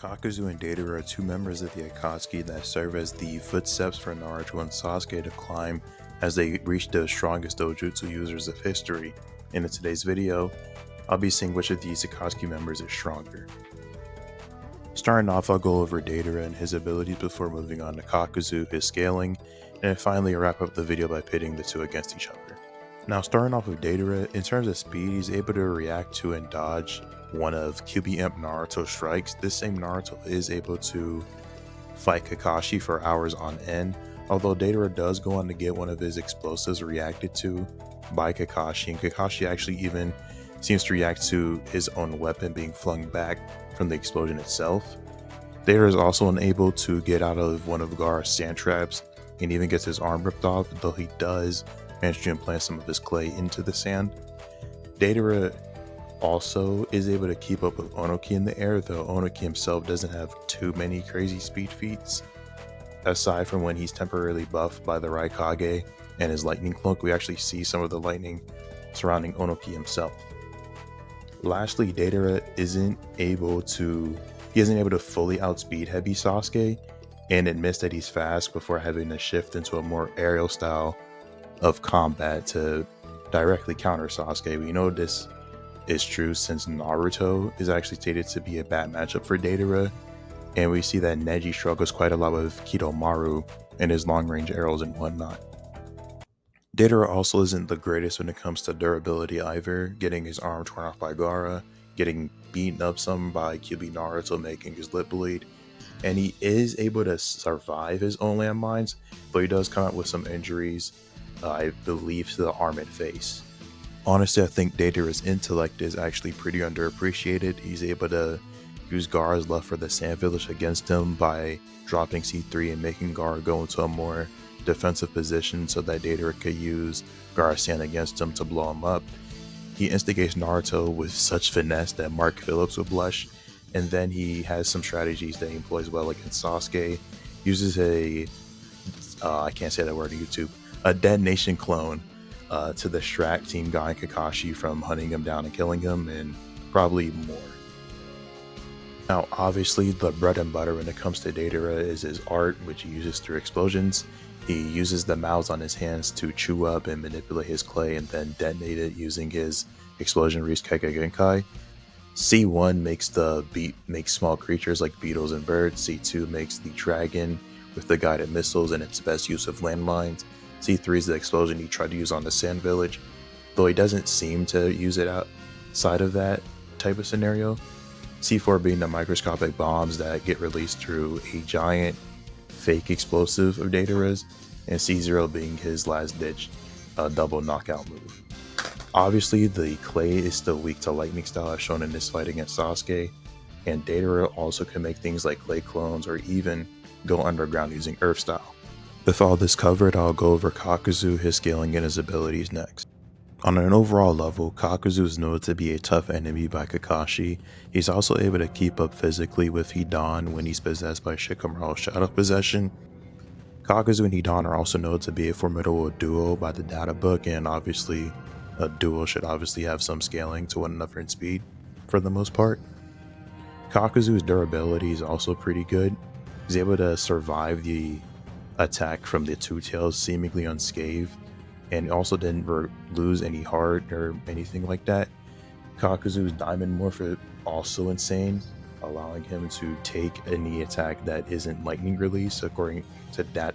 Kakuzu and Deidara are two members of the Akatsuki that serve as the footsteps for Naruto and Sasuke to climb as they reach the strongest dojutsu users of history. And in today's video, I'll be seeing which of these Akatsuki members is stronger. Starting off, I'll go over Deidara and his abilities before moving on to Kakuzu, his scaling, and then finally wrap up the video by pitting the two against each other. Now, starting off with Deidara, in terms of speed, he's able to react to and dodge one of QB Imp Naruto's strikes. This same Naruto is able to fight Kakashi for hours on end, although Deidara does go on to get one of his explosives reacted to by Kakashi, and Kakashi actually even seems to react to his own weapon being flung back from the explosion itself. Deidara is also unable to get out of one of Gaara's sand traps and even gets his arm ripped off, though he does manage to implant some of his clay into the sand. Deidara also is able to keep up with Onoki in the air, though Onoki himself doesn't have too many crazy speed feats. Aside from when he's temporarily buffed by the Raikage and his lightning cloak, we actually see some of the lightning surrounding Onoki himself. Lastly, Deidara isn't able to fully outspeed heavy Sasuke and admits that he's fast before having to shift into a more aerial style of combat to directly counter Sasuke. We know this is true since Naruto is actually stated to be a bad matchup for Deidara, and we see that Neji struggles quite a lot with Kidomaru and his long-range arrows and whatnot. Deidara also isn't the greatest when it comes to durability either, getting his arm torn off by Gaara, getting beaten up some by QB Naruto, making his lip bleed, and he is able to survive his own landmines, but he does come out with some injuries, I believe, to the arm and face. Honestly, I think Deidara's intellect is actually pretty underappreciated. He's able to use Gaara's love for the Sand Village against him by dropping C3 and making Gaara go into a more defensive position so that Deidara could use Gaara's sand against him to blow him up. He instigates Naruto with such finesse that Mark Phillips would blush, and then he has some strategies that he employs well against Sasuke. Uses I can't say that word on YouTube, a detonation clone to distract Team Guy and Kakashi from hunting him down and killing him, and probably more. Now, obviously, the bread and butter when it comes to Deidara is his art, which he uses through explosions. He uses the mouths on his hands to chew up and manipulate his clay and then detonate it using his explosion Reese Kekkei Genkai. C1 makes small creatures like beetles and birds. C2 makes the dragon with the guided missiles and its best use of landmines. C3 is the explosion he tried to use on the Sand Village, though he doesn't seem to use it outside of that type of scenario. C4 being the microscopic bombs that get released through a giant fake explosive of Deidara's, and C0 being his last-ditch double knockout move. Obviously, the clay is still weak to lightning style as shown in this fight against Sasuke, and Deidara also can make things like clay clones or even go underground using earth style. With all this covered, I'll go over Kakuzu, his scaling, and his abilities next. On an overall level, Kakuzu is noted to be a tough enemy by Kakashi. He's also able to keep up physically with Hidan when he's possessed by Shikamaru's Shadow Possession. Kakuzu and Hidan are also noted to be a formidable duo by the data book, and obviously a duo should obviously have some scaling to one another in speed for the most part. Kakuzu's durability is also pretty good. He's able to survive the attack from the Two Tails seemingly unscathed, and also didn't lose any heart or anything like that. Kakuzu's Diamond Morph is also insane, allowing him to take any attack that isn't lightning release, according to that.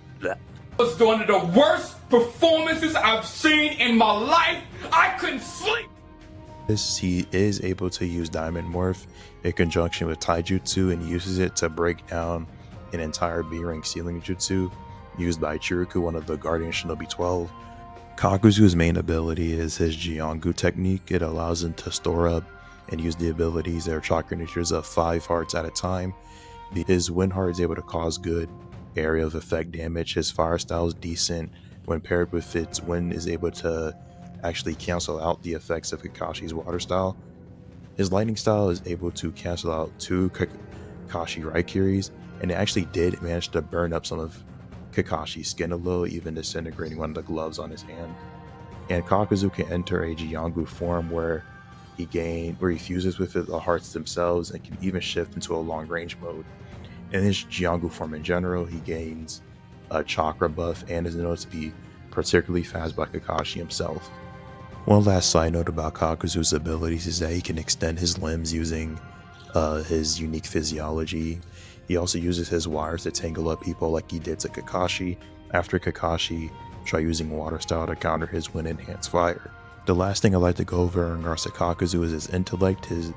Was one of the worst performances I've seen in my life. I couldn't sleep. He is able to use Diamond Morph in conjunction with Taijutsu and uses it to break down an entire B-rank ceiling jutsu used by Chiruku, one of the Guardian Shinobi 12. Kakuzu's main ability is his Jiangu technique. It allows him to store up and use the abilities that are chakra natures of 5 hearts at a time. His wind heart is able to cause good area of effect damage. His fire style is decent. When paired with its wind, is able to actually cancel out the effects of Kakashi's water style. His lightning style is able to cancel out 2 Kakashi Raikiris, and it actually did manage to burn up some of Kakashi's skin a little, even disintegrating one of the gloves on his hand. And Kakuzu can enter a Jiangu form where he fuses with the hearts themselves and can even shift into a long range mode. In his Jiangu form in general, he gains a chakra buff and is known to be particularly fast by Kakashi himself. One last side note about Kakuzu's abilities is that he can extend his limbs using his unique physiology. He also uses his wires to tangle up people like he did to Kakashi after Kakashi tried using water style to counter his wind enhanced fire. The last thing I'd like to go over in regards to Kakuzu is his intellect. His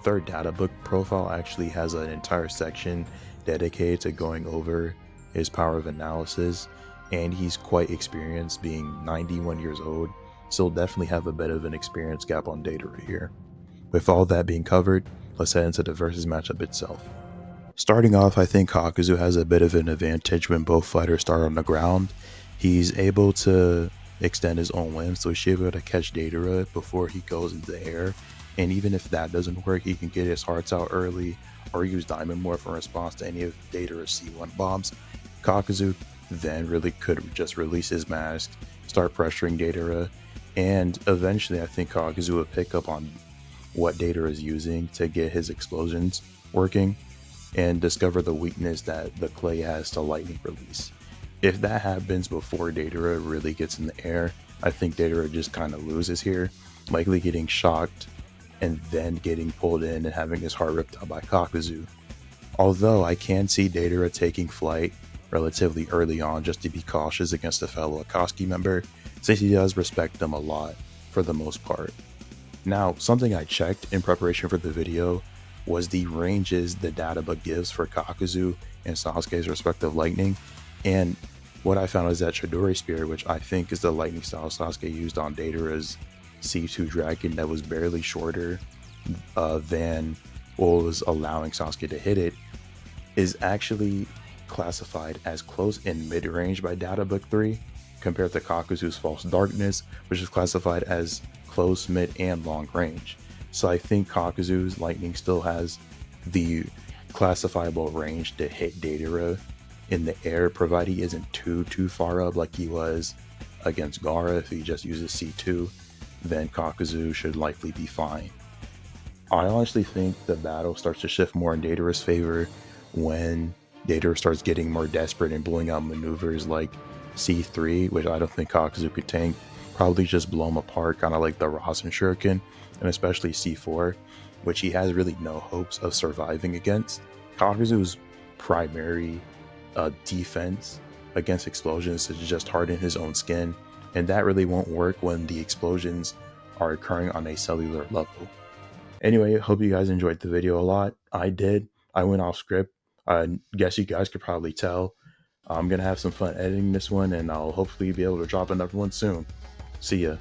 third data book profile actually has an entire section dedicated to going over his power of analysis, and he's quite experienced, being 91 years old, so he'll definitely have a bit of an experience gap on Deidara here. With all that being covered, let's head into the versus matchup itself. Starting off, I think Kakuzu has a bit of an advantage when both fighters start on the ground. He's able to extend his own limbs, so he's able to catch Deidara before he goes into the air. And even if that doesn't work, he can get his hearts out early or use Diamond Morph in response to any of Deidara's C1 bombs. Kakuzu then really could just release his mask, start pressuring Deidara, and eventually I think Kakuzu will pick up on what Deidara is using to get his explosions working and discover the weakness that the clay has to lightning release. If that happens before Deidara really gets in the air, I think Deidara just kind of loses here, likely getting shocked and then getting pulled in and having his heart ripped out by Kakuzu. Although I can see Deidara taking flight relatively early on just to be cautious against a fellow Akatsuki member, since he does respect them a lot for the most part. Now, something I checked in preparation for the video was the ranges the databook gives for Kakuzu and Sasuke's respective lightning, and what I found is that Chidori Spear, which I think is the lightning style Sasuke used on Deidara's C2 Dragon that was barely shorter than what was allowing Sasuke to hit it, is actually classified as close and mid-range by Databook 3 compared to Kakuzu's False Darkness, which is classified as close, mid, and long range. So I think Kakuzu's lightning still has the classifiable range to hit Deidara in the air, provided he isn't too far up like he was against Gaara. If he just uses C2, then Kakuzu should likely be fine. I honestly think the battle starts to shift more in Deidara's favor when Deidara starts getting more desperate and blowing out maneuvers like C3, which I don't think Kakuzu could tank. Probably just blow him apart, kind of like the Rasen Shuriken, and especially C4, which he has really no hopes of surviving against. Kakuzu's primary defense against explosions is just harden his own skin, and that really won't work when the explosions are occurring on a cellular level. Anyway, hope you guys enjoyed the video a lot. I did. I went off script. I guess you guys could probably tell. I'm gonna have some fun editing this one, and I'll hopefully be able to drop another one soon. See ya.